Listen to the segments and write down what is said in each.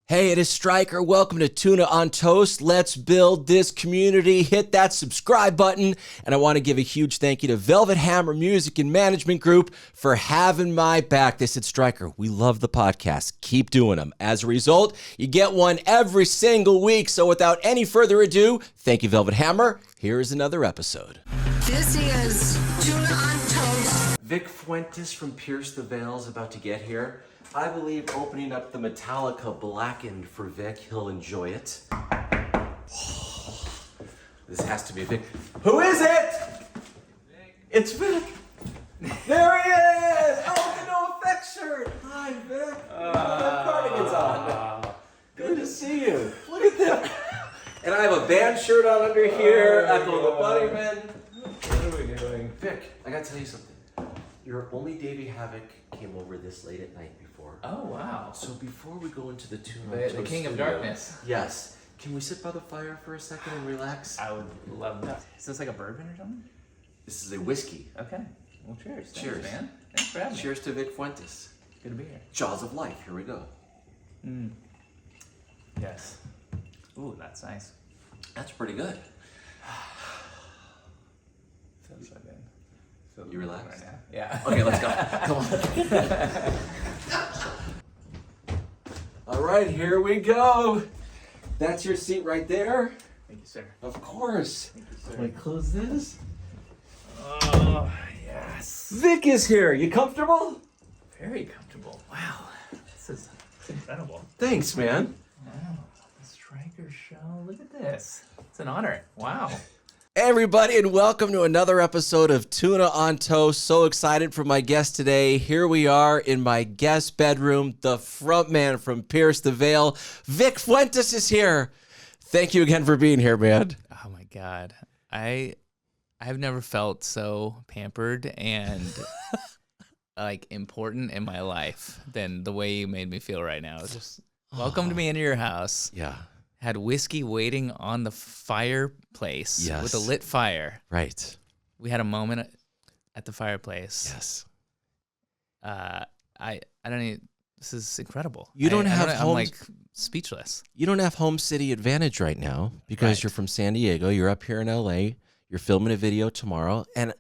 Hey, it is Stryker. Welcome to Tuna on Toast. Let's build this community. Hit that subscribe button. And I want to give a huge thank you to Velvet Hammer Music and Management Group for having my back. They said, Stryker, we love the podcast. Keep doing them. As a result, you get one every single week. So without any further ado, thank you, Velvet Hammer. Here is another episode. This is Tuna on Toast. Vic Fuentes from Pierce the Veil is about to get here. I believe opening up the Metallica Blackened for Vic, he'll enjoy it. This has to be Vic. Who is it? Vic. It's Vic. There he is. Oh, the No Effects shirt. Hi, Vic. Cardigan's on. Good to see you. Look at that. And I have a band shirt on under here. Echo the Bunnyman. What are we doing? Vic, I gotta tell you something. Your only Davey Havoc came over this late at night before. Oh, wow. So before we go into the Tuna The King of Darkness. Yes. Can we sit by the fire for a second and relax? I would love that. Is this like a bourbon or something? This is a whiskey. Okay. Well, cheers. Cheers. Thanks, man. Thanks for having me. Cheers to Vic Fuentes. Good to be here. Jaws of Life. Here we go. Yes. Ooh, that's nice. That's pretty good. Feels so good. Feels You good relaxed? right now. Yeah. Okay, let's go. Come on. All right, here we go. That's your seat right there. Thank you, sir. Of course. Thank you, sir. Let me close this. Oh, yes. Vic is here. You comfortable? Very comfortable. Wow. This is incredible. Thanks, man. Wow. The Stryker show. Look at this. It's an honor. Wow. Hey everybody, and welcome to another episode of Tuna on Toast. So excited for my guest today. Here we are in my guest bedroom. The front man from Pierce the Veil, Vic Fuentes, is here. Thank you again for being here, man. Oh my God. I've never felt so pampered and like important in my life than the way you made me feel right now. Just welcomed me into your house. Yeah. Had whiskey waiting on the fireplace Yes. with a lit fire. Right. We had a moment at the fireplace. Yes. I don't even, this is incredible. You don't have I'm home- like speechless. You don't have home city advantage right now because Right. you're from San Diego. You're up here in LA. You're filming a video tomorrow. And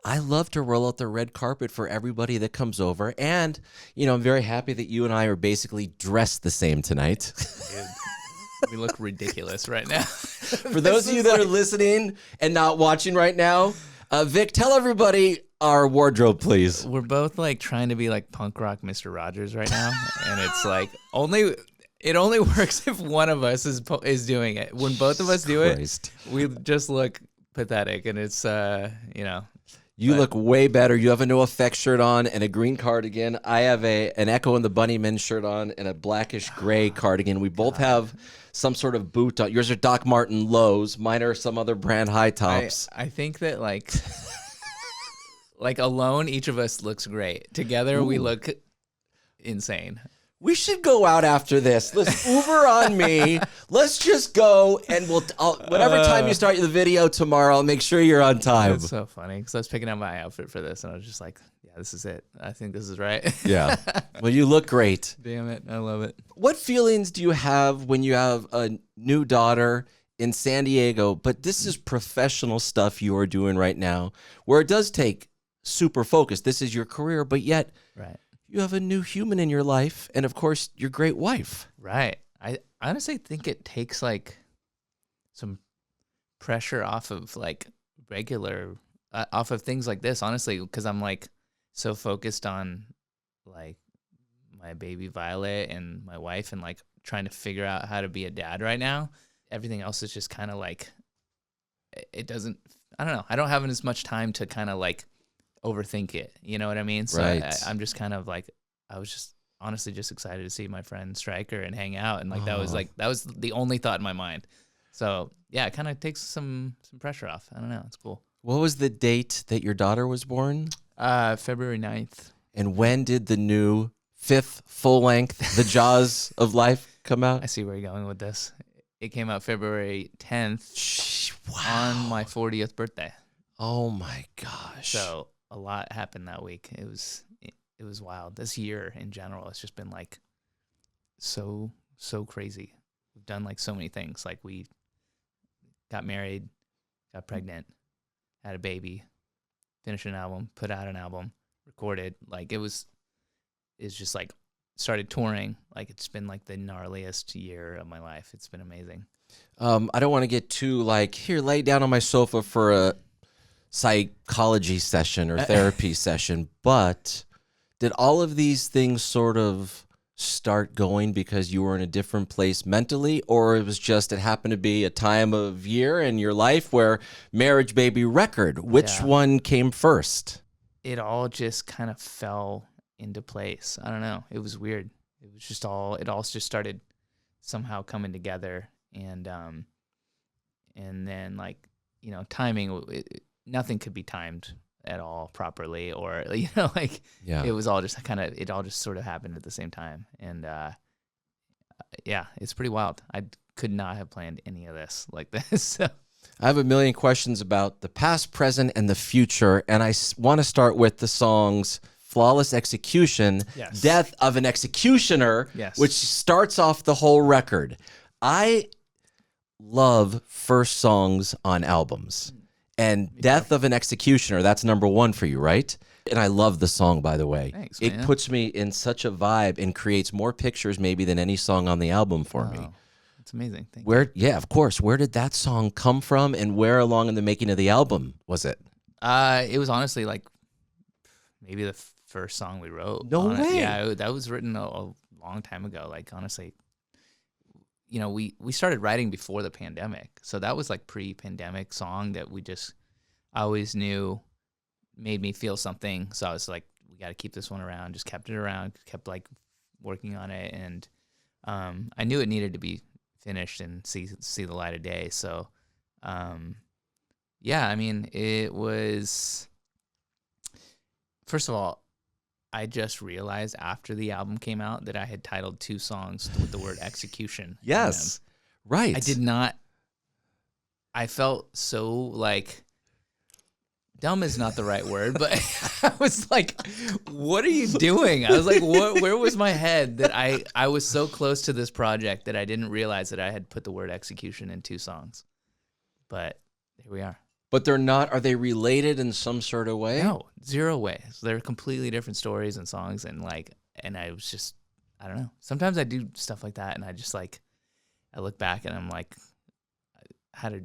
I love to roll out the red carpet for everybody that comes over. And, you know, I'm very happy that you and I are basically dressed the same tonight. Dude, we look ridiculous right now. For those of you that are listening and not watching right now, Vic, tell everybody our wardrobe, please. We're both like trying to be like punk rock Mr. Rogers right now, and it's like it only works if one of us is doing it. When both of us do Christ. it, we just look pathetic, and it's You look way better. You have a No Effects shirt on and a green cardigan. I have an Echo and the Bunnymen shirt on and a blackish gray cardigan. We both have some sort of boot on. Yours are Doc Marten lows. Mine are some other brand high tops. I think that like alone, each of us looks great. Together, we look insane. We should go out after this. Let's Uber on me. Let's just go and whatever time you start the video tomorrow, I'll make sure you're on time. It's so funny because I was picking out my outfit for this, and I was just like, "Yeah, this is it. I think this is right." Yeah. Well, you look great. Damn it, I love it. What feelings do you have when you have a new daughter in San Diego, but this is professional stuff you are doing right now, where it does take super focus. This is your career, but yet Right. you have a new human in your life, and of course, your great wife. Right. I honestly think it takes like some pressure off of like regular, off of things like this, honestly, because I'm like so focused on like my baby Violet and my wife and like trying to figure out how to be a dad right now. Everything else is just kind of like, it doesn't, I don't know. I don't have as much time to kind of like overthink it. You know what I mean? So Right. I'm just kind of like, I was just honestly just excited to see my friend Stryker and hang out. And like, that was the only thought in my mind. So yeah, it kind of takes some pressure off. I don't know. It's cool. What was the date that your daughter was born? February 9th. And when did the new 5th full length, The Jaws of Life, come out? I see where you're going with this. It came out February 10th on my 40th birthday. Oh my gosh. So a lot happened that week. It was wild. This year in general, it's just been like so so crazy. We've done like so many things. Like we got married, got pregnant, had a baby, finished an album, put out an album, recorded. Like it's just like started touring. Like it's been like the gnarliest year of my life. It's been amazing. I don't want to get too like, here, lay down on my sofa for a psychology session or therapy session, but did all of these things sort of start going because you were in a different place mentally, or it was just it happened to be a time of year in your life where marriage, baby, record? Which one came first? It all just kind of fell into place. I don't know. It was weird. It was just it all just started somehow coming together, and then like, you know, timing, nothing could be timed at all properly, or, you know, like it was all just it all just sort of happened at the same time. And yeah, it's pretty wild. I could not have planned any of this like this. So. I have a million questions about the past, present, and the future, and I want to start with the songs Flawless Execution, Yes. Death of an Executioner, Yes. which starts off the whole record. I love first songs on albums. And Death of an Executioner, that's number one for you, right? And I love the song, by the way. Thanks, it man. puts me in such a vibe and creates more pictures maybe than any song on the album for me. It's amazing. Thank you. Where, yeah, of course. Where did that song come from, and where along in the making of the album was it? It was honestly like maybe the first song we wrote. No way. Yeah, that was written a long time ago. Like, honestly, you know, we started writing before the pandemic, so that was like pre-pandemic song that I always knew made me feel something. So I was like, we got to keep this one around. Just kept it around, kept like working on it, and I knew it needed to be finished and see the light of day. So yeah, I mean, it was, first of all, I just realized after the album came out that I had titled 2 songs with the word execution. Yes. Right. I did not. I felt so like, dumb is not the right word, but I was like, what are you doing? I was like, where was my head that I was so close to this project that I didn't realize that I had put the word execution in 2 songs. But here we are. But they're not, are they related in some sort of way? No, 0 ways. They're completely different stories and songs, and I was just, I don't know. Sometimes I do stuff like that, and I just like, I look back and I'm like, I don't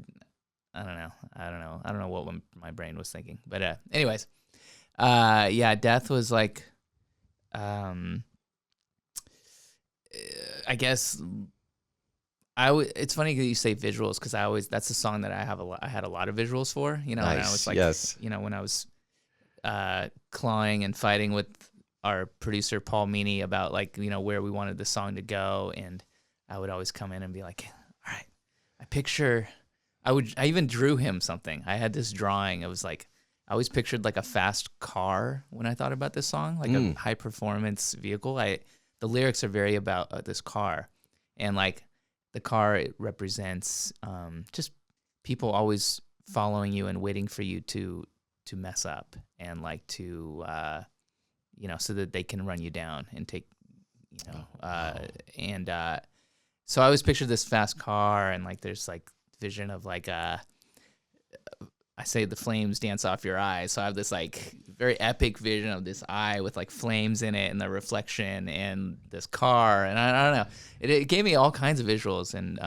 know what my brain was thinking. But anyways, yeah, Death was like, I guess it's funny that you say visuals, because that's the song that I had a lot of visuals for, you know. Nice. And I was like, yes. you know, when I was clawing and fighting with our producer Paul Meany about, like, you know, where we wanted the song to go, and I would always come in and be like, all right, I even drew him something. I had this drawing. It was like, I always pictured like a fast car when I thought about this song, like a high performance vehicle. The lyrics are very about this car, and like the car, it represents just people always following you and waiting for you to mess up, and like to you know, so that they can run you down and take, you know, so I always pictured this fast car, and like there's like vision of like I say the flames dance off your eyes. So I have this like very epic vision of this eye with like flames in it and the reflection and this car, and I don't know. It gave me all kinds of visuals, and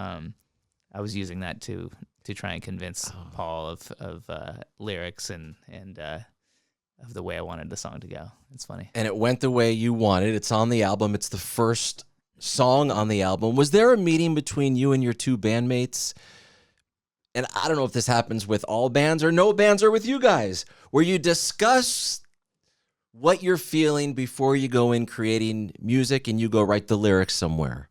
I was using that to try and convince Paul of lyrics and of the way I wanted the song to go. It's funny. And it went the way you wanted. It's on the album. It's the first song on the album. Was there a meeting between you and your 2 bandmates? And I don't know if this happens with all bands or no bands, or with you guys, where you discuss what you're feeling before you go in creating music and you go write the lyrics somewhere.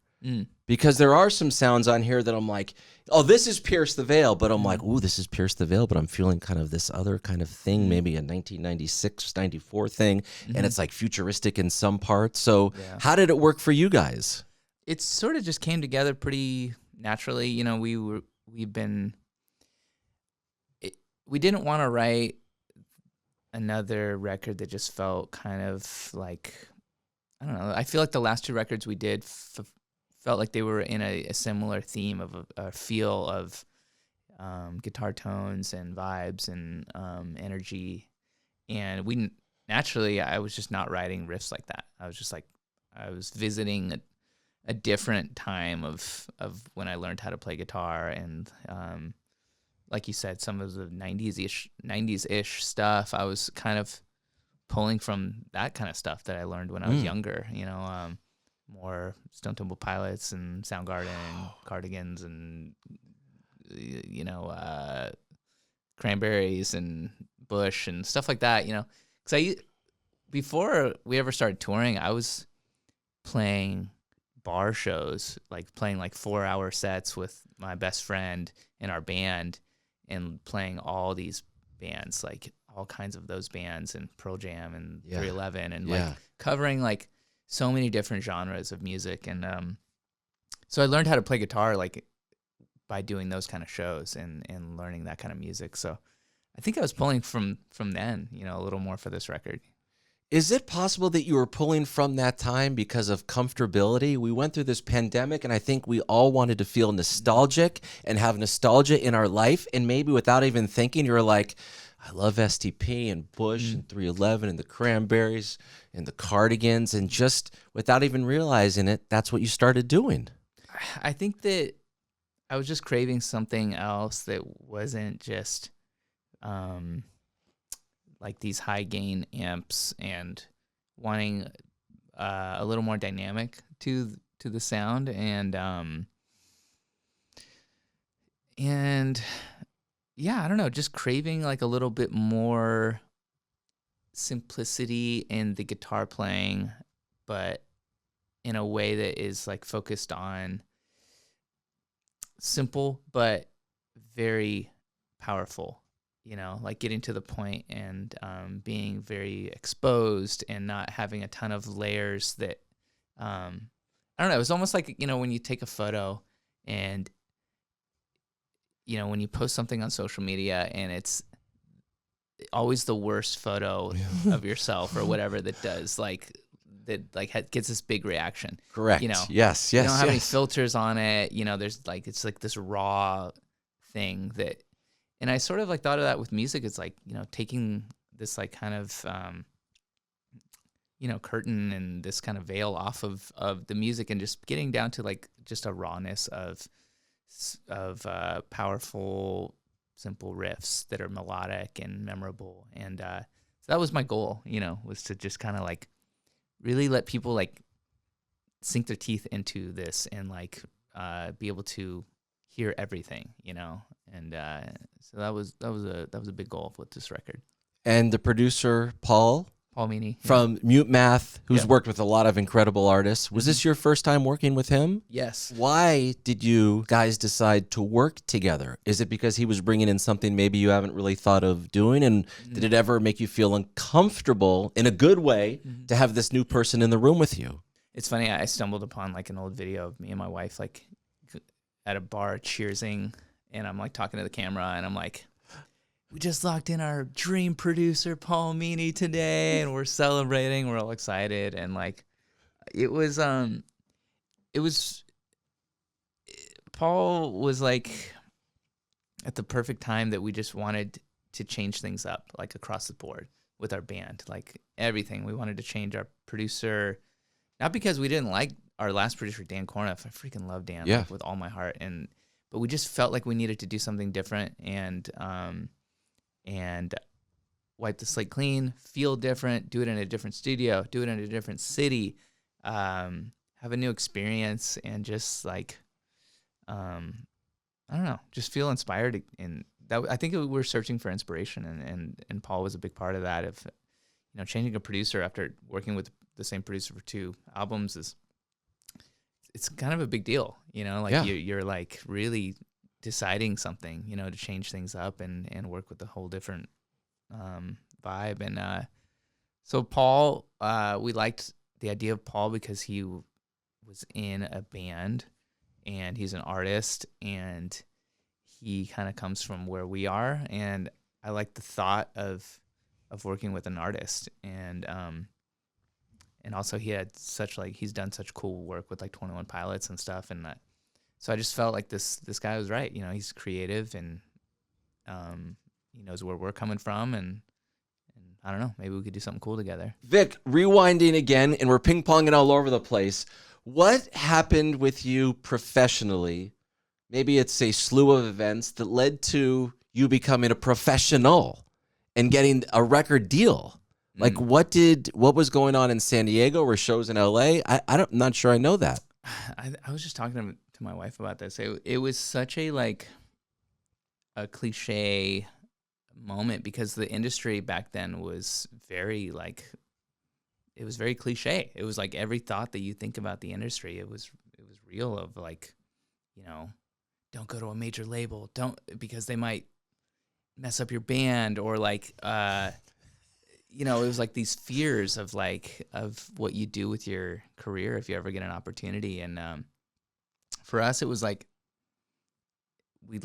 Because there are some sounds on here that I'm like, oh, this is Pierce the Veil, but I'm like, ooh, this is Pierce the Veil, but I'm feeling kind of this other kind of thing, maybe a 1996, 94 thing, and it's like futuristic in some parts. So how did it work for you guys? It sort of just came together pretty naturally. You know, we didn't want to write another record that just felt kind of like, I don't know. I feel like the last 2 records we did felt like they were in a similar theme of a feel of guitar tones and vibes and energy. And naturally, I was just not writing riffs like that. I was just like, I was visiting a different time of when I learned how to play guitar. And like you said, some of the 90s-ish stuff, I was kind of pulling from that kind of stuff that I learned when I was younger, more Stone Temple Pilots and Soundgarden, Cardigans, and Cranberries and Bush and stuff like that, because before we ever started touring, I was playing bar shows, like playing like 4-hour sets with my best friend in our band and playing all these bands, like all kinds of those bands and Pearl Jam and 311 and like covering like so many different genres of music. And so I learned how to play guitar like by doing those kind of shows and learning that kind of music. So I think I was pulling from then, a little more for this record. Is it possible that you were pulling from that time because of comfortability? We went through this pandemic, and I think we all wanted to feel nostalgic and have nostalgia in our life. And maybe without even thinking, you're like, I love STP and Bush and 311 and the Cranberries and the Cardigans. And just without even realizing it, that's what you started doing. I think that I was just craving something else that wasn't just like these high gain amps, and wanting a little more dynamic to the sound, and yeah, I don't know, just craving like a little bit more simplicity in the guitar playing, but in a way that is like focused on simple but very powerful, like getting to the point and being very exposed and not having a ton of layers that I don't know, it was almost like, when you take a photo and when you post something on social media and it's always the worst photo of yourself or whatever that does gets this big reaction. Correct. Yes. You don't have any filters on it. There's like, it's like this raw thing that, and I sort of like thought of that with music. It's like, taking this like kind of, curtain and this kind of veil off of the music and just getting down to like just a rawness of powerful, simple riffs that are melodic and memorable. And so that was my goal, was to just kind of like really let people like sink their teeth into this and like be able to hear everything, and so that was a big goal with this record. And the producer Paul Meany from Mute Math, who's worked with a lot of incredible artists. Was this your first time working with him? Yes. Why did you guys decide to work together? Is it because he was bringing in something maybe you haven't really thought of doing? And did it ever make you feel uncomfortable in a good way to have this new person in the room with you? It's funny. I stumbled upon like an old video of me and my wife like at a bar cheersing, and I'm like talking to the camera, and I'm like, we just locked in our dream producer, Paul Meany, today, and we're celebrating. We're all excited. And like, Paul was like at the perfect time that we just wanted to change things up, like across the board with our band, like everything. We wanted to change our producer, not because we didn't like our last producer, Dan Corniff. I freaking love Dan like, with all my heart. But we just felt like we needed to do something different and wipe the slate clean, feel different, do it in a different studio, do it in a different city, have a new experience, and just like, I don't know, just feel inspired. And that, I think we were searching for inspiration, and Paul was a big part of that. Of changing a producer after working with the same producer for 2 albums it's kind of a big deal. You're like really deciding something, to change things up and work with a whole different vibe. And so Paul, we liked the idea of Paul because he was in a band and he's an artist and he kind of comes from where we are. And I like the thought of working with an artist. And also he had such like he's done such cool work with like 21 Pilots and stuff, and so I just felt like this guy was right. You know, he's creative and he knows where we're coming from, and I don't know, maybe we could do something cool together. Vic, rewinding again, and we're ping-ponging all over the place. What happened with you professionally? Maybe it's a slew of events that led to you becoming a professional and getting a record deal. Like, what was going on in San Diego or shows in LA? I'm not sure I know that. I was just talking to my wife about this. It was such a like a cliche moment because the industry back then was very like, it was very cliche. It was like every thought that you think about the industry, it was real of like, you know, don't go to a major label, don't, because they might mess up your band, or like, you know, it was like these fears of like, of what you do with your career if you ever get an opportunity. And for us, it was like, we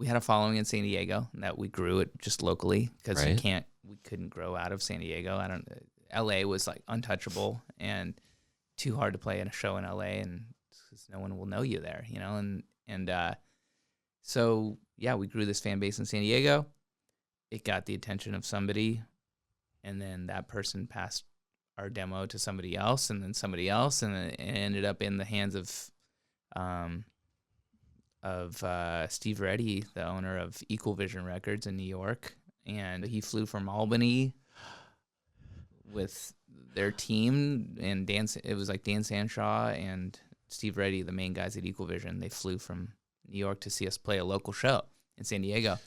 had a following in San Diego that we grew it just locally because Right. we couldn't grow out of San Diego. LA was like untouchable and too hard to play in a show in LA, and 'cause no one will know you there, you know? And so yeah, we grew this fan base in San Diego. It got the attention of somebody, and then that person passed our demo to somebody else, and then somebody else, and it ended up in the hands of Steve Reddy, the owner of Equal Vision Records in New York, and he flew from Albany with their team, and it was like Dan Sanshaw and Steve Reddy, the main guys at Equal Vision. They flew from New York to see us play a local show in San Diego.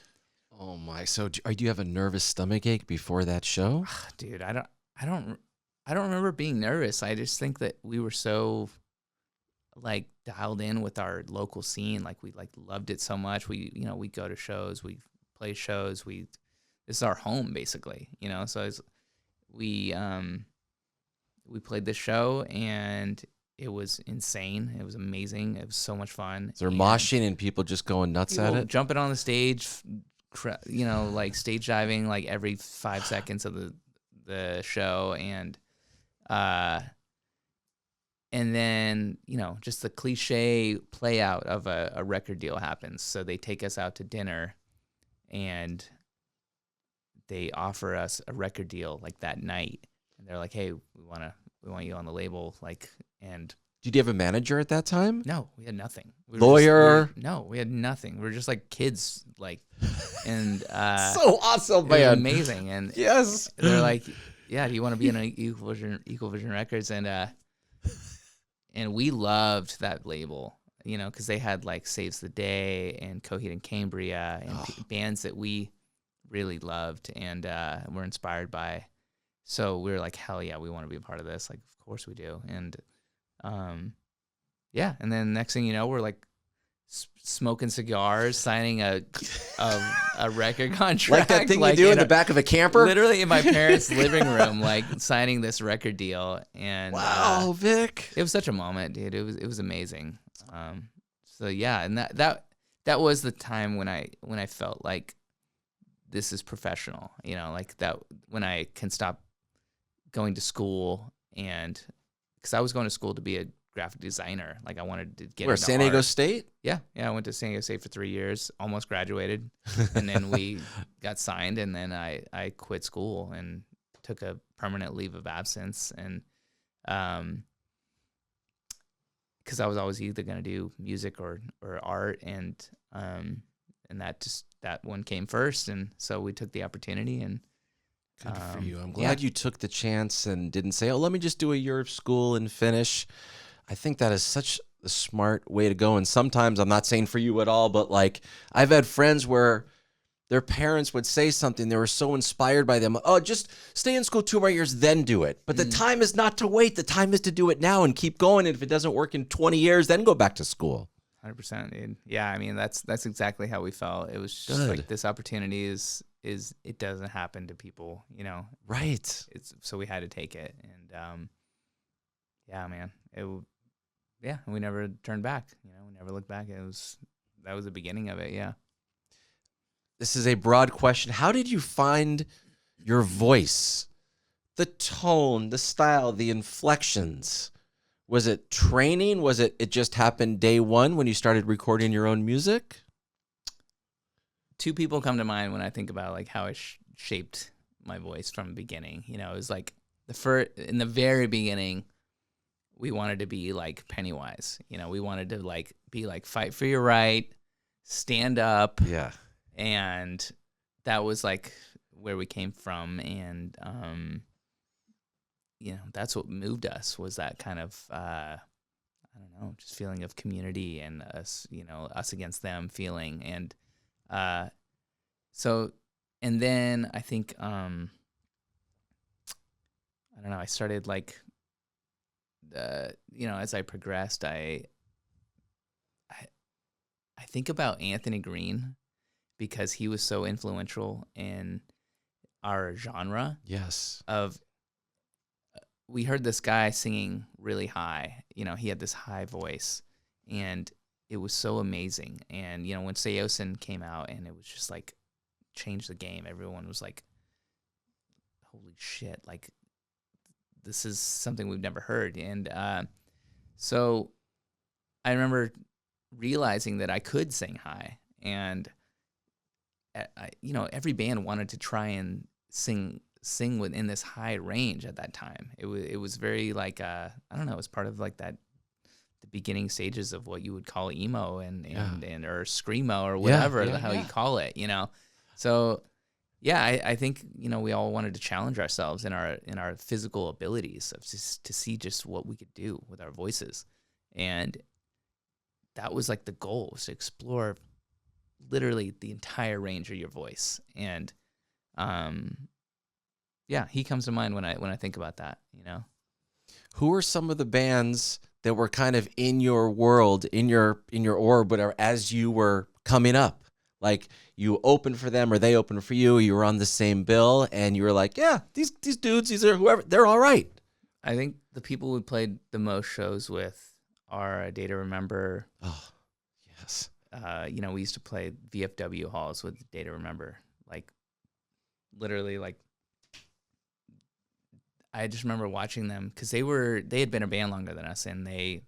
Oh my! So do you have a nervous stomach ache before that show? Dude, I don't remember being nervous. I just think that we were so like dialed in with our local scene. Like we like loved it so much. We go to shows, we play shows. This is our home basically, you know? So we played this show and it was insane. It was amazing. It was so much fun. Is there moshing and people just going nuts at it? Jumping on the stage, you know, like stage diving like every 5 seconds of the show. And then, you know, just the cliche play out of a record deal happens. So they take us out to dinner and they offer us a record deal like that night. And they're like, hey, we want you on the label. Like, and Did you have a manager at that time? no, we had nothing. Lawyer? No, we had nothing. We were just like kids, like, and So awesome, it was man. amazing. And Yes. they're like, yeah, do you want to be in Equal Vision Records? And we loved that label, you know, because they had like Saves the Day and Coheed and Cambria and bands that we really loved and were inspired by. So we were like, hell yeah, we want to be a part of this. Like, of course we do. And yeah, and then next thing you know, we're like smoking cigars, signing a record contract, Like that thing you do in the back of a camper? literally in my parents' living room, like signing this record deal. And Wow, Vic. it was such a moment, dude. It was amazing. So yeah, and that was the time when I felt like this is professional, you know, like that when I can stop going to school, and because I was going to school to be a graphic designer, like I wanted to get Where, into San Diego art. State? Yeah, I went to San Diego State for 3 years, almost graduated, and then we got signed, and then I quit school and took a permanent leave of absence, and because I was always either going to do music or art, and that one came first, and so we took the opportunity. And Good for you. I'm glad you took the chance and didn't say, oh, let me just do a year of school and finish. I think that is such a smart way to go. And sometimes, I'm not saying for you at all, but like I've had friends where their parents would say something, they were so inspired by them. Oh, just stay in school 2 more years, then do it. But the time is not to wait. The time is to do it now and keep going. And if it doesn't work in 20 years, then go back to school. 100%, dude. Yeah, I mean that's exactly how we felt. It was just Good. like this opportunity is it doesn't happen to people, you know. Right. So we had to take it, and yeah, man, we never turned back. You know, we never looked back. That was the beginning of it. Yeah. This is a broad question. How did you find your voice, the tone, the style, the inflections. Was it training? Was it just happened day one when you started recording your own music? Two people come to mind when I think about like how I shaped my voice from the beginning. You know, it was like in the very beginning, we wanted to be like Pennywise. You know, we wanted to like be like fight for your right, stand up. Yeah. And that was like where we came from. And, you know, that's what moved us, was that kind of, I don't know, just feeling of community and us, you know, us against them feeling. And, so, and then I think, I don't know, I started like, you know, as I progressed, I think about Anthony Green, because he was so influential in our genre. Yes. We heard this guy singing really high. You know, he had this high voice, and it was so amazing. And, you know, when Seosin came out, and it was just like changed the game, everyone was like, holy shit, like this is something we've never heard. And so I remember realizing that I could sing high, and you know, every band wanted to try and sing within this high range at that time. It was very like I don't know, it was part of like the beginning stages of what you would call emo and or screamo or whatever the hell you call it, you know. So yeah, I think, you know, we all wanted to challenge ourselves in our physical abilities of just to see just what we could do with our voices. And that was like the goal, was to explore literally the entire range of your voice. And yeah, he comes to mind when I think about that, you know. Who are some of the bands that were kind of in your world, in your orb, whatever, as you were coming up? Like, you opened for them or they opened for you, you were on the same bill, and you were like, yeah, these dudes, these are whoever, they're all right. I think the people we played the most shows with are Day to Remember. Oh, yes. You know, we used to play VFW halls with Day to Remember. Like, literally, like, I just remember watching them, because they had been a band longer than us, and they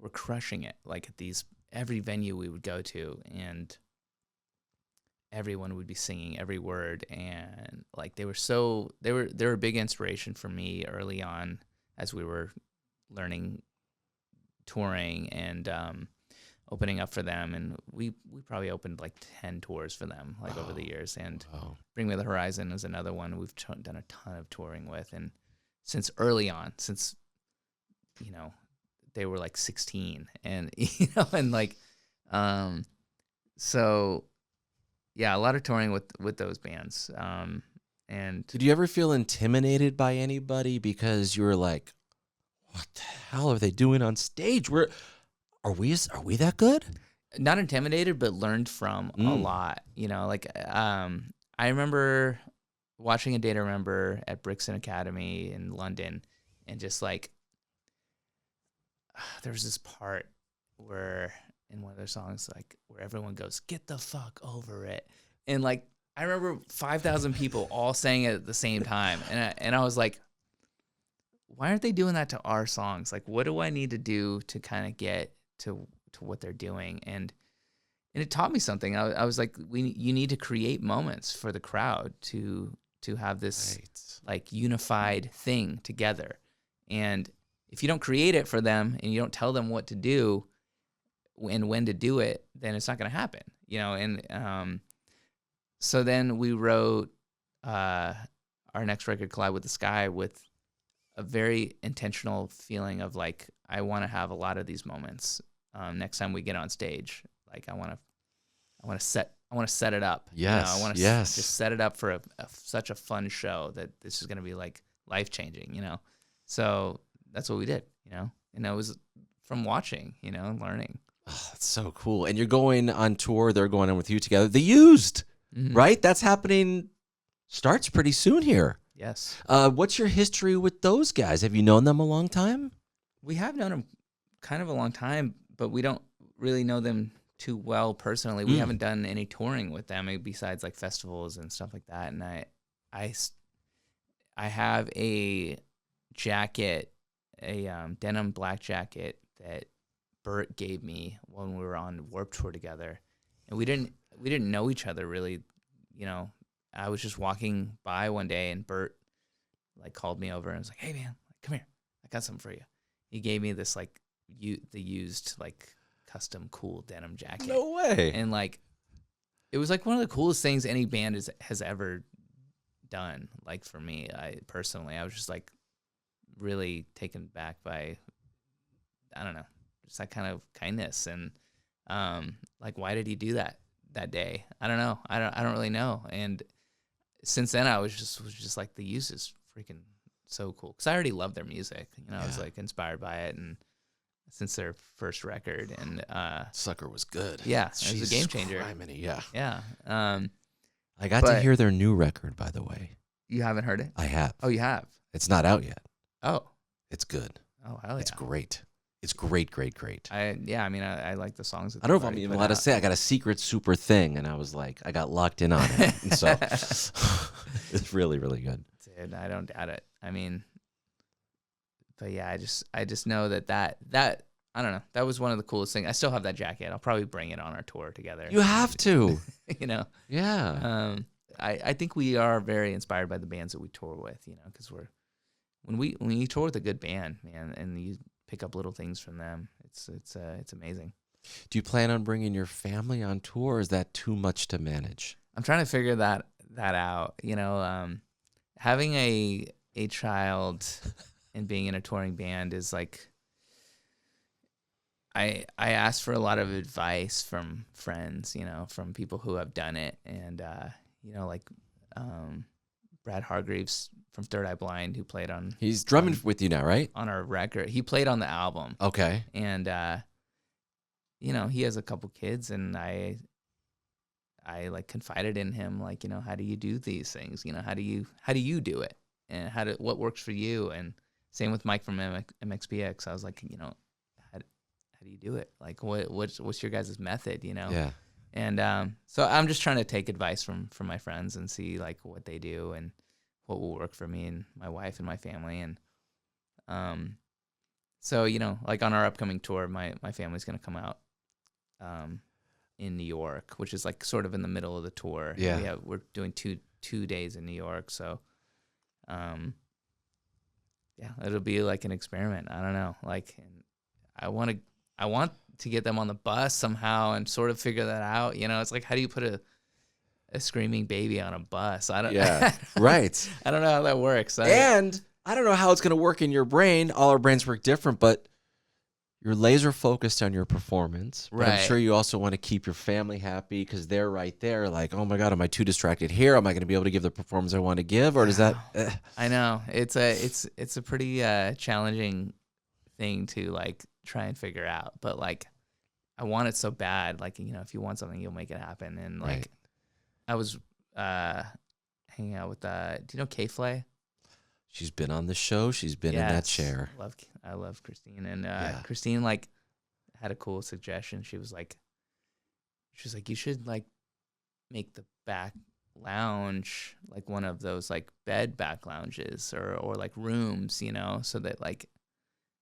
were crushing it. Like, at every venue we would go to, and everyone would be singing every word, and like they were a big inspiration for me early on as we were learning touring and opening up for them. And we probably opened like 10 tours for them, like over the years. And Bring Me the Horizon is another one we've done a ton of touring with. And since early on, since, you know, they were like 16, and, you know, and like, so yeah, a lot of touring with those bands. And did you ever feel intimidated by anybody because you were like, what the hell are they doing on stage? Are we that good? Not intimidated, but learned from a lot, you know, like, I remember watching A Day to Remember at Brixton Academy in London, and just like, there was this part where in one of their songs, like, where everyone goes, "Get the fuck over it," and like, I remember 5,000 people all saying it at the same time, and I was like, why aren't they doing that to our songs? Like, what do I need to do to kind of get to what they're doing? And it taught me something. I was like, you need to create moments for the crowd to have this like unified thing together. And if you don't create it for them, and you don't tell them what to do and when to do it, then it's not going to happen, you know? And so then we wrote our next record, Collide with the Sky, with a very intentional feeling of like, I want to have a lot of these moments next time we get on stage. Like, I want to set it up. Yes. You know, I want to just set it up for such a fun show that this is going to be like life changing, you know? So that's what we did, you know? And it was from watching, you know, and learning. Oh, that's so cool. And you're going on tour. They're going on with you together. The Used, right? That's happening. Starts pretty soon here. Yes. What's your history with those guys? Have you known them a long time? We have known them kind of a long time, but we don't really know them too well personally. We haven't done any touring with them besides like festivals and stuff like that. And I have a jacket, a denim black jacket that Bert gave me when we were on Warped Tour together, and we didn't know each other really. You know, I was just walking by one day, and Bert like called me over and was like, "Hey man, come here, I got something for you." He gave me this like the used like custom cool denim jacket. No way. And like, it was like one of the coolest things any band has ever done. Like for me, I was just like really taken back by, I don't know, just that kind of kindness. And like, why did he do that day? I don't know. I don't really know. And since then, I was just like, the use is freaking so cool, because I already loved their music. You know, I was like inspired by it, and since their first record, and Sucker was good. Yeah, it was a game changer. Criminy, yeah. Yeah. I got to hear their new record, by the way. You haven't heard it? I have. Oh, you have? It's not out yet. Oh. It's good. Oh, hell yeah. It's great. It's great. I mean, I like the songs. I don't know if I'm even allowed to say. I got a secret super thing, and I was like, I got locked in on it. And so it's really, really good. Dude, I don't doubt it. I mean, but yeah, I just know that I don't know. That was one of the coolest things. I still have that jacket. I'll probably bring it on our tour together. You have to. You know? Yeah. I think we are very inspired by the bands that we tour with, you know, because when you tour with a good band, man, and you pick up little things from them, it's amazing. Do you plan on bringing your family on tour, or is that too much to manage? I'm trying to figure that out. You know, having a child and being in a touring band is like, I asked for a lot of advice from friends, you know, from people who have done it, and you know, like Brad Hargreaves from Third Eye Blind, who played on. He's drumming with you now, right? On our record, he played on the album. Okay. And you know, he has a couple kids, and I like confided in him, like, you know, how do you do these things? You know, how do you do it, and what works for you? And same with Mike from MXPX. I was like, you know, how do you do it? Like, what's your guys' method? You know? Yeah. And so I'm just trying to take advice from my friends and see like what they do and what will work for me and my wife and my family. And so, you know, like on our upcoming tour, my family's gonna come out in New York, which is like sort of in the middle of the tour. Yeah. We're doing two days in New York, so yeah, it'll be like an experiment. I don't know, like, and I want to get them on the bus somehow and sort of figure that out. You know, it's like, how do you put a screaming baby on a bus? I don't. Yeah. Right. I don't know how that works. And I don't know how it's going to work in your brain. All our brains work different, but you're laser focused on your performance. But I'm Right. sure you also want to keep your family happy because they're right there. Like, oh my God, am I too distracted here? Am I going to be able to give the performance I want to give? Or does that? I know it's a pretty challenging thing to like try and figure out. But like, I want it so bad. Like, you know, if you want something, you'll make it happen. And like, Right. I was hanging out with do you know K-Flay? She's been on the show. She's been in that chair. I love Christine. And Christine like had a cool suggestion. She was like, you should like make the back lounge like one of those like bed back lounges or like rooms, you know, so that like,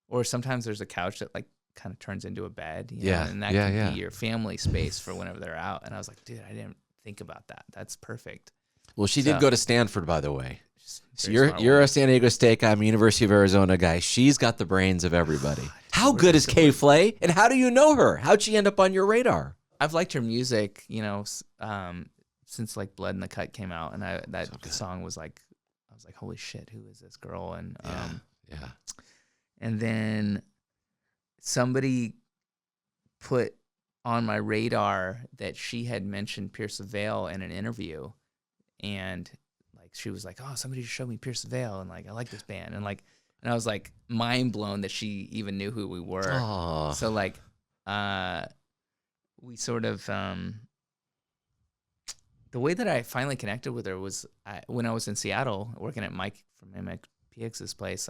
or sometimes there's a couch that like kind of turns into a bed, you know, and that can be your family space for whenever they're out. And I was like, dude, I didn't think about that. That's perfect. Well, she did go to Stanford, by the way. So Very smart you're woman. a San Diego State guy. I'm a University of Arizona guy. She's got the brains of everybody. How good is Kay Flay? And how do you know her? How'd she end up on your radar? I've liked her music, you know, since like Blood in the Cut came out, and that song was like, I was like, holy shit, who is this girl? And and then somebody put on my radar that she had mentioned Pierce the Veil in an interview, and like she was like, oh, somebody just showed me Pierce the Veil, and like I like this band, and I was like mind blown that she even knew who we were. Aww. So like we sort of the way that I finally connected with her was when I was in Seattle working at Mike from MXPX's place.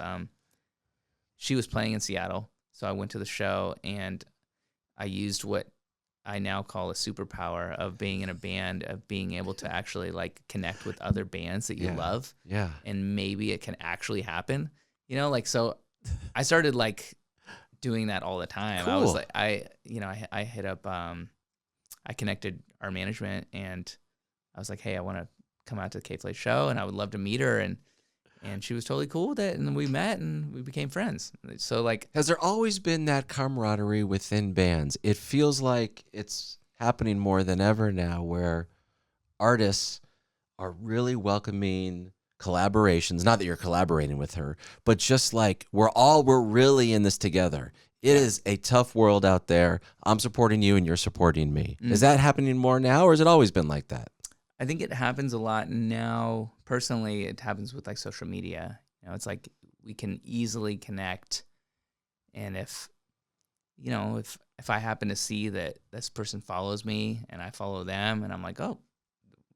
She was playing in Seattle, so I went to the show and I used what I now call a superpower of being in a band, of being able to actually like connect with other bands that you love. Yeah. And maybe it can actually happen, like, so I started like doing that all the time. I was Cool. like, I hit up, I connected our management and I was like, hey, I want to come out to the K-Flay show and I would love to meet her. And she was totally cool with it. And we met and we became friends. So like, Has there always been that camaraderie within bands? It feels like it's happening more than ever now, where artists are really welcoming collaborations. Not that you're collaborating with her, but just like we're really in this together. It is a tough world out there. I'm supporting you and you're supporting me. Is that happening more now, or has it always been like that? I think it happens a lot now. Personally, it happens with like social media. It's like we can easily connect. And if I happen to see that this person follows me and I follow them and I'm like, oh,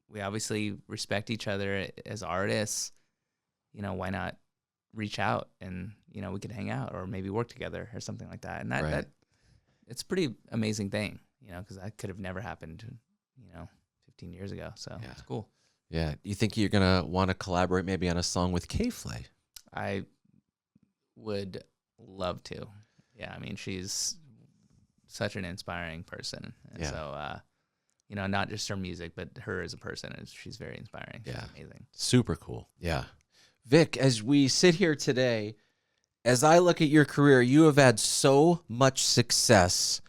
we obviously respect each other as artists, why not reach out and, we could hang out or maybe work together or something like that. And that it's a pretty amazing thing, because that could have never happened, 15 years ago. So it's cool. Yeah. You think you're going to want to collaborate maybe on a song with K-Flay? I would love to. Yeah. I mean, she's such an inspiring person. And so, not just her music, but her as a person, she's very inspiring. She's amazing. Super cool. Yeah. Vic, as we sit here today, as I look at your career, you have had so much success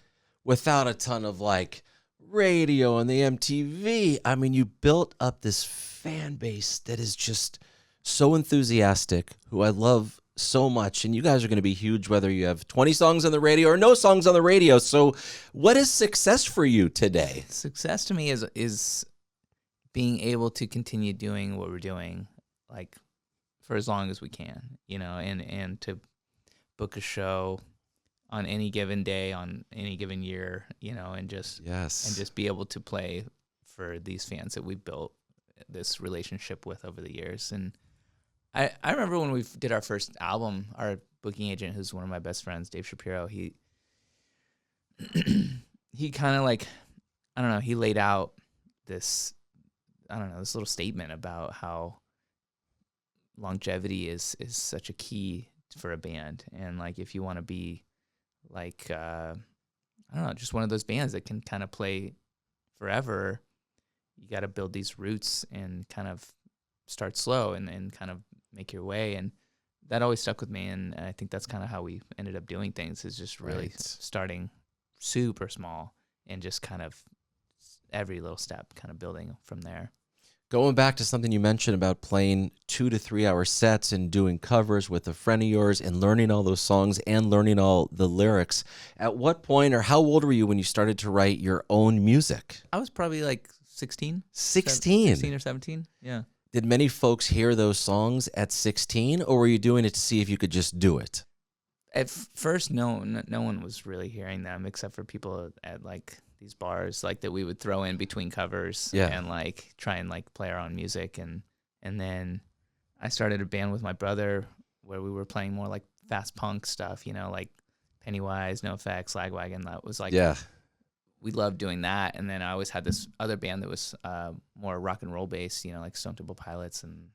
without a ton of like radio and the MTV. I mean, you built up this fan base that is just so enthusiastic, who I love so much. And you guys are going to be huge, whether you have 20 songs on the radio or no songs on the radio. So what is success for you today? Success to me is being able to continue doing what we're doing, like for as long as we can, and to book a show on any given day, on any given year, and just be able to play for these fans that we built this relationship with over the years. And I remember when we did our first album, our booking agent, who's one of my best friends, Dave Shapiro, he kind of like, I don't know, he laid out this little statement about how longevity is such a key for a band. And like, if you want to be like, I don't know, just one of those bands that can kind of play forever, you got to build these roots and kind of start slow and kind of make your way. And that always stuck with me. And I think that's kind of how we ended up doing things, is just really starting super small and just kind of every little step kind of building from there. Going back to something you mentioned about playing 2 to 3 hour sets and doing covers with a friend of yours and learning all those songs and learning all the lyrics. At what point, or how old were you when you started to write your own music? I was probably like 16. 16 or 17. Yeah. Did many folks hear those songs at 16, or were you doing it to see if you could just do it? At first, no one was really hearing them except for people at like these bars like that we would throw in between covers and like try and like play our own music. And then I started a band with my brother where we were playing more like fast punk stuff, like Pennywise, NoFX, Lagwagon. That was like, we loved doing that. And then I always had this other band that was more rock and roll based, like Stone Temple Pilots and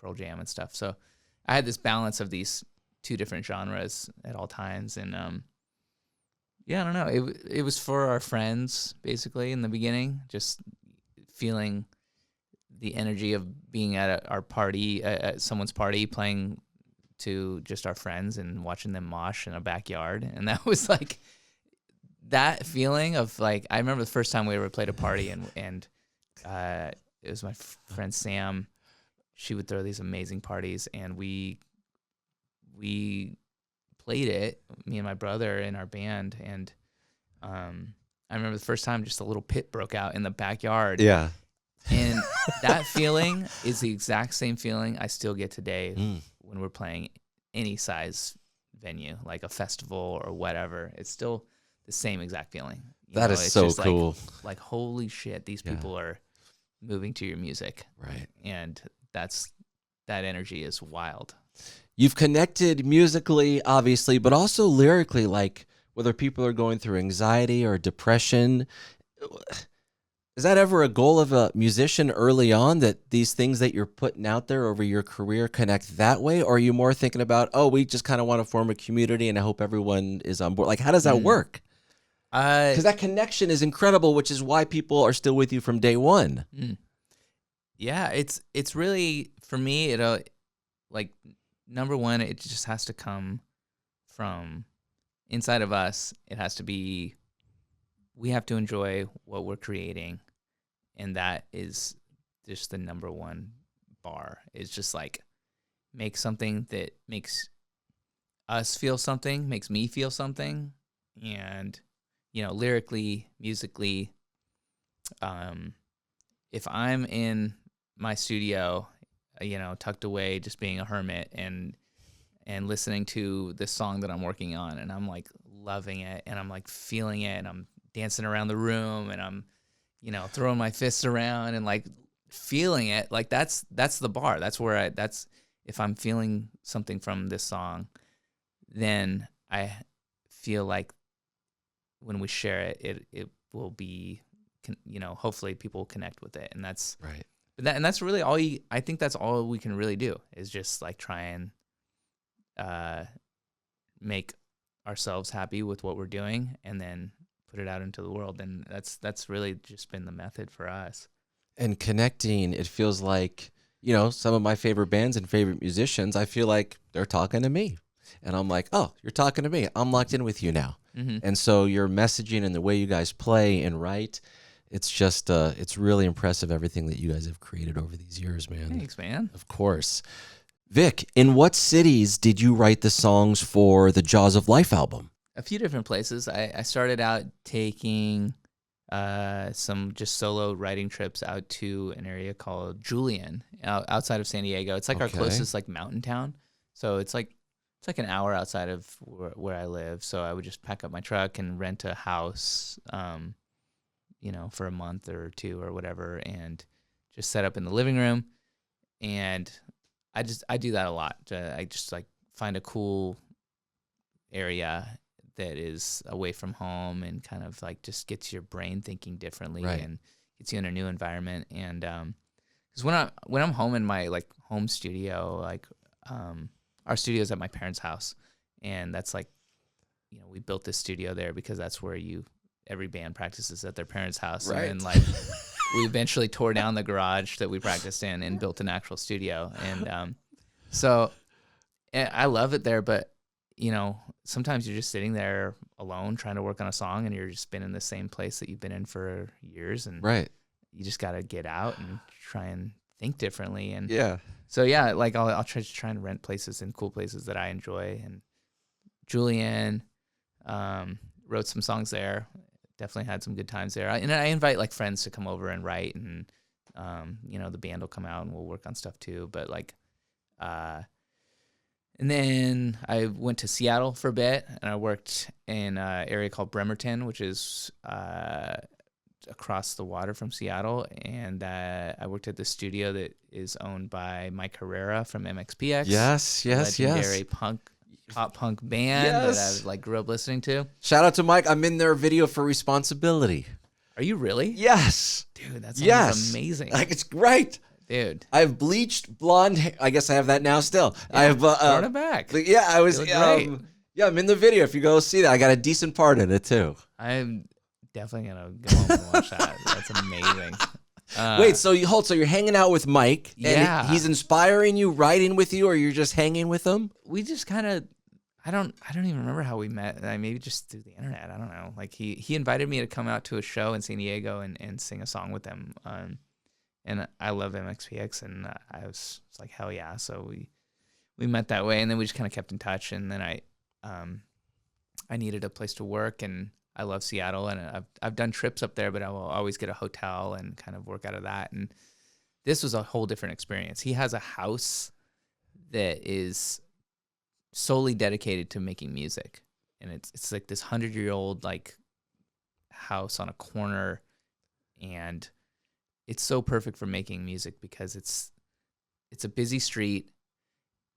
Pearl Jam and stuff. So I had this balance of these two different genres at all times. And I don't know. It was for our friends, basically, in the beginning, just feeling the energy of being at our party, at someone's party, playing to just our friends and watching them mosh in a backyard. And that was like that feeling of like, I remember the first time we ever played a party and it was my friend Sam. She would throw these amazing parties and we played it, me and my brother in our band, and I remember the first time just a little pit broke out in the backyard. Yeah. And that feeling is the exact same feeling I still get today when we're playing any size venue, like a festival or whatever. It's still the same exact feeling. That is it's so just cool. Like, holy shit, these people are moving to your music. Right. And that energy is wild. You've connected musically, obviously, but also lyrically. Like whether people are going through anxiety or depression. Is that ever a goal of a musician early on, that these things that you're putting out there over your career connect that way? Or are you more thinking about, oh, we just kind of want to form a community and I hope everyone is on board? Like, how does that work? Because that connection is incredible, which is why people are still with you from day one. Yeah, it's really, for me, like, number one, it just has to come from inside of us. It has to be, we have to enjoy what we're creating, and that is just the number one bar. It's just like, make something that makes us feel something, makes me feel something, and lyrically, musically, if I'm in my studio, tucked away, just being a hermit and listening to this song that I'm working on, and I'm like loving it, and I'm like feeling it, and I'm dancing around the room, and I'm, throwing my fists around and like feeling it. Like that's the bar. That's where if I'm feeling something from this song, then I feel like when we share it, it will be, hopefully people will connect with it. And that's right. And that's really all I think that's all we can really do, is just like try and make ourselves happy with what we're doing, and then put it out into the world. And that's really just been the method for us. And connecting, it feels like, some of my favorite bands and favorite musicians, I feel like they're talking to me. And I'm like, oh, you're talking to me. I'm locked in with you now. Mm-hmm. And so your messaging and the way you guys play and write, it's just, it's really impressive, everything that you guys have created over these years, man. Thanks, man. Of course. Vic, in what cities did you write the songs for the Jaws of Life album? A few different places. I started out taking some just solo writing trips out to an area called Julian, outside of San Diego. It's like our closest like mountain town. So it's like an hour outside of where I live. So I would just pack up my truck and rent a house, for a month or two or whatever, and just set up in the living room. And I do that a lot. I just like find a cool area that is away from home and kind of like just gets your brain thinking differently, right, and gets you in a new environment. And because when I'm home in my like home studio, like our studio's at my parents' house, and that's like, we built this studio there because that's where every band practices, at their parents' house. Right. And then like we eventually tore down the garage that we practiced in and built an actual studio. And so I love it there, but sometimes you're just sitting there alone trying to work on a song, and you're just been in the same place that you've been in for years, and right, you just got to get out and try and think differently. And yeah. So yeah, like I'll try and rent places and cool places that I enjoy. And Julian, wrote some songs there. Definitely had some good times there. And I invite like friends to come over and write, and the band will come out and we'll work on stuff too. But like, and then I went to Seattle for a bit, and I worked in an area called Bremerton, which is across the water from Seattle. And I worked at the studio that is owned by Mike Herrera from MXPX. Yes. Legendary pop punk band that I like grew up listening to. Shout out to Mike. I'm in their video for Responsibility. Are you really? Yes. Dude, that sounds amazing. Like, it's great. Dude. I have bleached blonde hair. I guess I have that now still. Yeah, I have brought it back. Yeah, I was great. I'm in the video. If you go see that, I got a decent part in it too. I'm definitely gonna go home and watch that. That's amazing. Wait, so you're hanging out with Mike, and Yeah. he's inspiring you, writing with you, or you're just hanging with him? We just kind of, I don't even remember how we met. Maybe just through the internet. I don't know. Like he invited me to come out to a show in San Diego and sing a song with them. And I love MXPX, and I was like, hell yeah. So we met that way, and then we just kind of kept in touch. And then I needed a place to work, and I love Seattle, and I've done trips up there, but I will always get a hotel and kind of work out of that. And this was a whole different experience. He has a house that is solely dedicated to making music, and it's like this 100-year-old like house on a corner, and it's so perfect for making music because it's a busy street.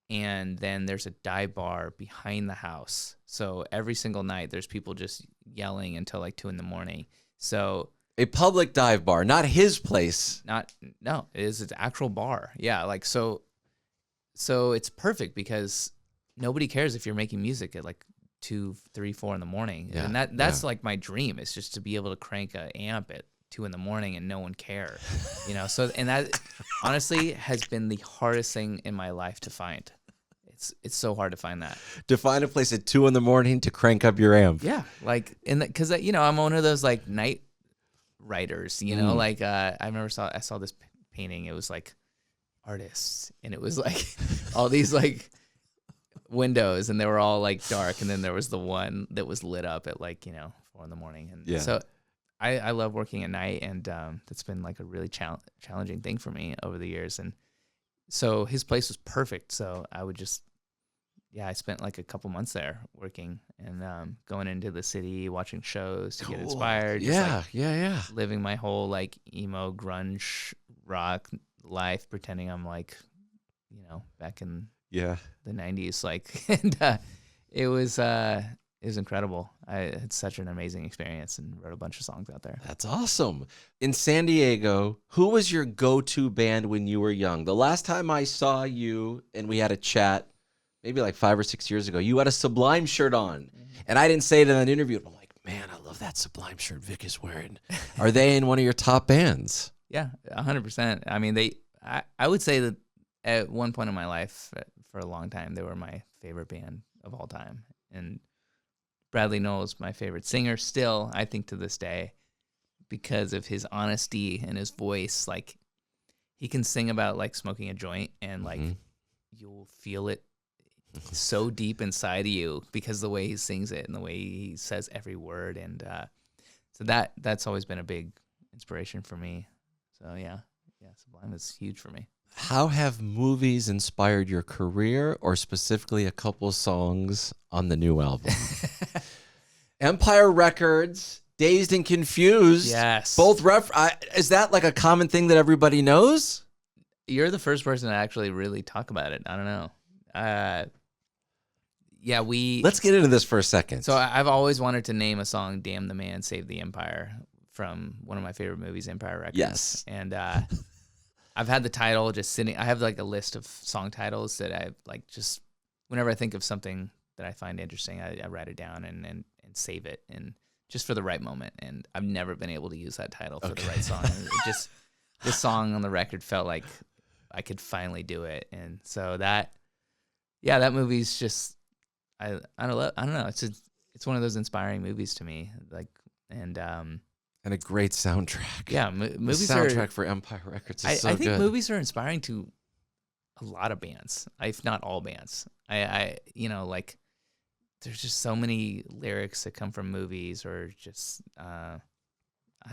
and then there's a dive bar behind the house. So every single night there's people just yelling until like 2 a.m. So A public dive bar, not his place. no, it's an actual bar. Yeah, like so it's perfect because nobody cares if you're making music at like 2, 3, 4 in the morning. Yeah, And that's like my dream, is just to be able to crank an amp at 2 a.m. and no one care. So and that honestly has been the hardest thing in my life to find. It's so hard to find that. To find a place at 2 a.m. to crank up your amp. Yeah, like because I'm one of those like night writers. Like I remember I saw this painting. It was like artists, and it was like all these like windows, and they were all like dark, and then there was the one that was lit up at like 4 a.m. And so I love working at night, and that's been like a really challenging thing for me over the years. And so his place was perfect. So I would just, I spent like a couple months there working and going into the city, watching shows to get inspired. Just, living my whole like emo grunge rock life, pretending I'm like, back in the 90s. Like, and it was incredible. I had such an amazing experience and wrote a bunch of songs out there. That's awesome. In San Diego, who was your go-to band when you were young? The last time I saw you and we had a chat, maybe like 5 or 6 years ago, you had a Sublime shirt on. And I didn't say it in an interview. I'm like, man, I love that Sublime shirt Vic is wearing. Are they in one of your top bands? Yeah, 100%. I mean, I would say that at one point in my life, for a long time, they were my favorite band of all time. And Bradley Knowles, my favorite singer still, I think, to this day, because of his honesty and his voice. Like, he can sing about like smoking a joint, and like you'll feel it so deep inside of you because the way he sings it and the way he says every word. And so that's always been a big inspiration for me. So yeah, Sublime is huge for me. How have movies inspired your career, or specifically a couple songs on the new album? Empire Records, Dazed and Confused. Yes. Both is that like a common thing that everybody knows? You're the first person to actually really talk about it. I don't know. Let's get into this for a second. So I've always wanted to name a song "Damn the Man, Save the Empire" from one of my favorite movies, Empire Records. Yes. And I've had the title just sitting. I have like a list of song titles that I like, just whenever I think of something that I find interesting, I write it down and save it, and just for the right moment. And I've never been able to use that title for the right song. And this song on the record felt like I could finally do it. And so that movie's just, I don't know. It's one of those inspiring movies to me. Like, and a great soundtrack. Yeah, movies the soundtrack for Empire Records is so good. I think movies are inspiring to a lot of bands, if not all bands. I like, there's just so many lyrics that come from movies, or just I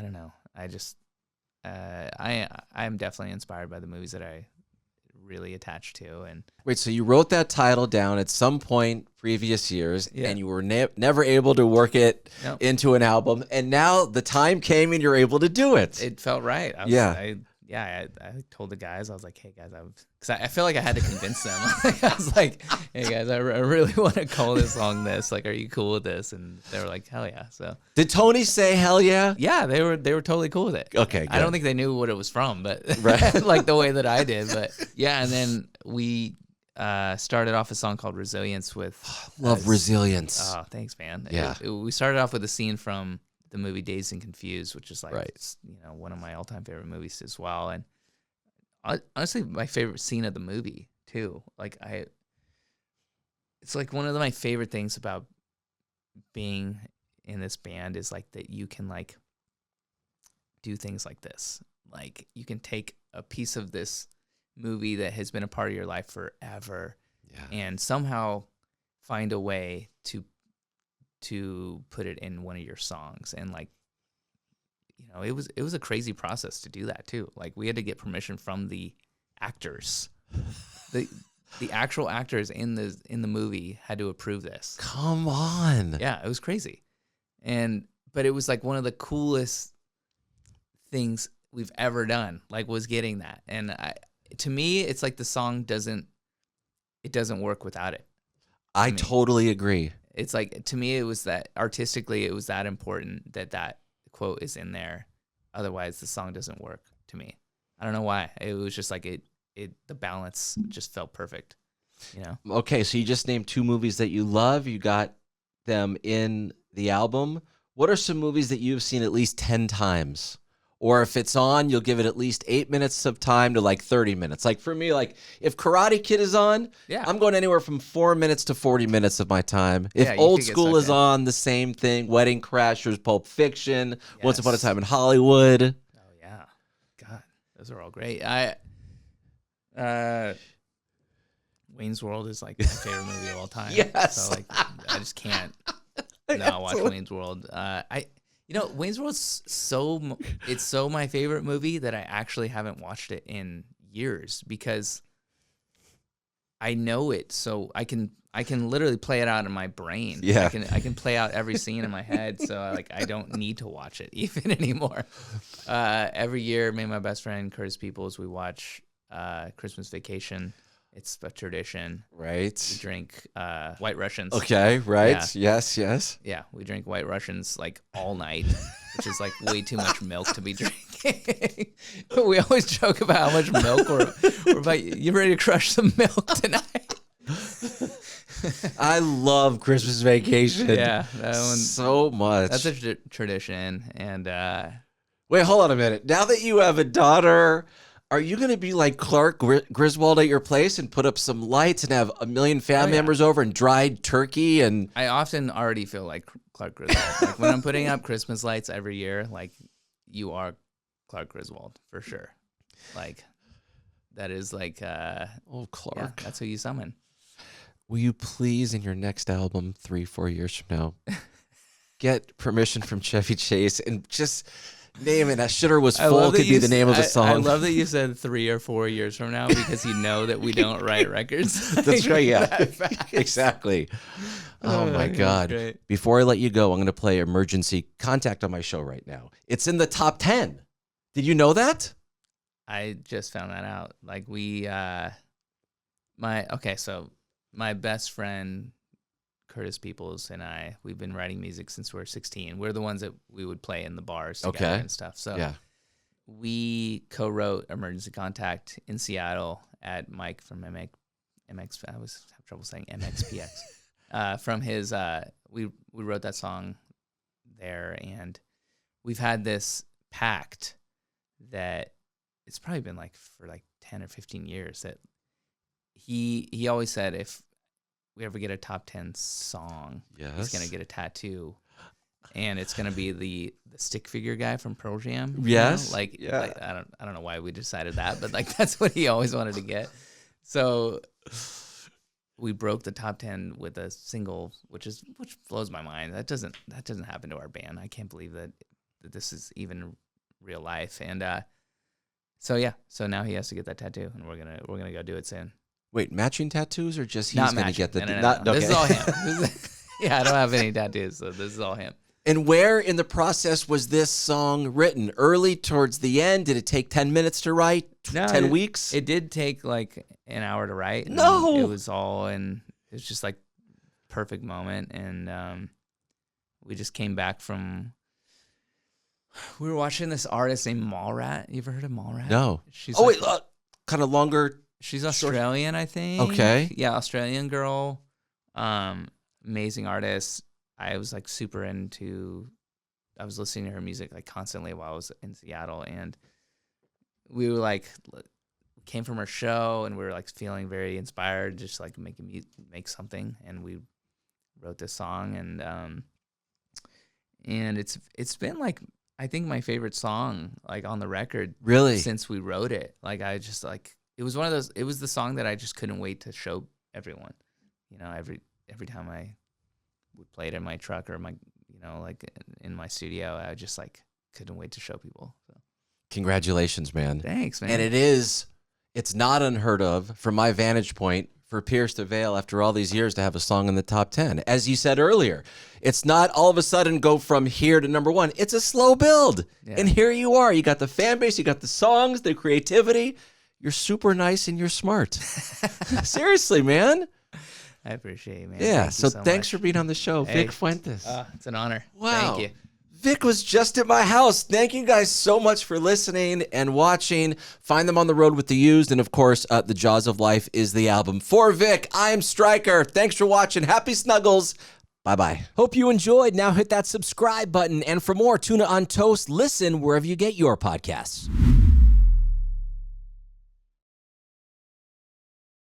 don't know. I am definitely inspired by the movies that I really attached to. And wait, so you wrote that title down at some point previous years, Yeah. and you were never able to work it Nope. into an album, and now the time came and you're able to do it. it felt right. I told the guys, I was like, hey guys, because I feel like I had to convince them. I was like, hey guys, I really want to call this song this. Like, are you cool with this? And they were like, hell yeah. So Did Tony say hell yeah? yeah, they were totally cool with it. Okay, I don't good. think they knew what it was from, but Right. like the way that I did. But yeah, and then we started off a song called Resilience with Love Resilience. Oh, thanks, man. Yeah. We started off with a scene from the movie Dazed and Confused, which is like, Right. one of my all-time favorite movies as well. And honestly, my favorite scene of the movie too. Like it's like one of my favorite things about being in this band is like that you can like do things like this. Like, you can take a piece of this movie that has been a part of your life forever, and somehow find a way to put it in one of your songs. And like, it was a crazy process to do that too. Like, we had to get permission from the actors. The actual actors in the movie had to approve this. Come on. Yeah, it was crazy. But it was like one of the coolest things we've ever done, like, was getting that. And to me, it's like the song doesn't it doesn't work without it. I totally agree. It's like, to me, it was that artistically, it was that important that quote is in there. Otherwise, the song doesn't work to me. I don't know why. It was just like the balance just felt perfect, you know? Okay, so you just named 2 movies that you love. You got them in the album. What are some movies that you've seen at least 10 times? Or if it's on, you'll give it at least 8 minutes of time to like 30 minutes. Like for me, like if Karate Kid is on, I'm going anywhere from 4 minutes to 40 minutes of my time. If Old School is on, the same thing. Wedding Crashers, Pulp Fiction, Once Upon a Time in Hollywood. Oh yeah, God, those are all great. Wayne's World is like my favorite movie of all time. Yes. So like, I just can't not watch Wayne's World. Wayne's World's it's so my favorite movie that I actually haven't watched it in years because I know it, so I can literally play it out in my brain. Yeah. I can play out every scene in my head, so I don't need to watch it even anymore. Every year, me and my best friend Curtis Peoples, we watch Christmas Vacation. It's a tradition. Right. We drink White Russians. Okay, right. Yeah. Yes. Yeah, we drink White Russians like all night, which is like way too much milk to be drinking. We always joke about how much milk we're about. You ready to crush some milk tonight? I love Christmas Vacation. Yeah, that one so much. That's a tradition. And wait, hold on a minute. Now that you have a daughter, are you going to be like Clark Griswold at your place and put up some lights and have a million family members over and dried turkey? And I often already feel like Clark Griswold. Like when I'm putting up Christmas lights every year, like you are Clark Griswold for sure. Like that is like Clark. Yeah, that's who you summon. Will you please, in your next album, 3-4 years from now, get permission from Chevy Chase and just name it. That Shitter Was Full could be the name of the song. I love that you said 3 or 4 years from now because you know that we don't write records. That's right, yeah. Exactly. Oh, my God. Great. Before I let you go, I'm going to play Emergency Contact on my show right now. It's in the top 10. Did you know that? I just found that out. Like so my best friend Curtis Peoples and we've been writing music since we were 16. We're the ones that we would play in the bars together and stuff. So we co-wrote Emergency Contact in Seattle at Mike from MX. I was having trouble saying MXPX. From his, we wrote that song there, and we've had this pact that it's probably been like for like 10 or 15 years that he always said if we ever get a top 10 song, he's going to get a tattoo. And it's going to be the stick figure guy from Pearl Jam. Yes. Like I don't know why we decided that, but like that's what he always wanted to get. So we broke the top 10 with a single, which blows my mind. That doesn't happen to our band. I can't believe that this is even real life. And so now he has to get that tattoo, and we're gonna go do it soon. Wait, matching tattoos or just he's Not going to get the... No. Okay. This is all him. Yeah, I don't have any tattoos, so this is all him. And where in the process was this song written? Early, towards the end? Did it take 10 minutes to write? 10 weeks? It did take like an hour to write. No! It was just like perfect moment. And we just came back from... We were watching this artist named Mallrat. You ever heard of Mallrat? No. She's kind of longer... She's Australian, I think. Okay. Yeah, Australian girl. Amazing artist. I was like super I was listening to her music like constantly while I was in Seattle, and we were like came from her show, and we were like feeling very inspired, just like make something, and we wrote this song, and it's been like I think my favorite song like on the record really since we wrote it. Like I just like it was one of those. It was the song that I just couldn't wait to show everyone. You know, every time I would play it in my truck or my, like in my studio, I just like couldn't wait to show people. So. Congratulations, man. Thanks, man. And it's not unheard of from my vantage point for Pierce the Veil after all these years to have a song in the top 10. As you said earlier, it's not all of a sudden go from here to number one. It's a slow build. Yeah. And here you are. You got the fan base, you got the songs, the creativity. You're super nice and you're smart. Seriously, man. I appreciate it, man. Yeah, Thank you so thanks much. for being on the show, Hey. Vic Fuentes. It's an honor. Wow. Thank you. Vic was just at my house. Thank you guys so much for listening and watching. Find them on the road with the used. And of course, The Jaws of Life is the album. For Vic, I'm Stryker. Thanks for watching. Happy snuggles. Bye-bye. Hope you enjoyed. Now hit that subscribe button. And for more Tuna on Toast, listen wherever you get your podcasts.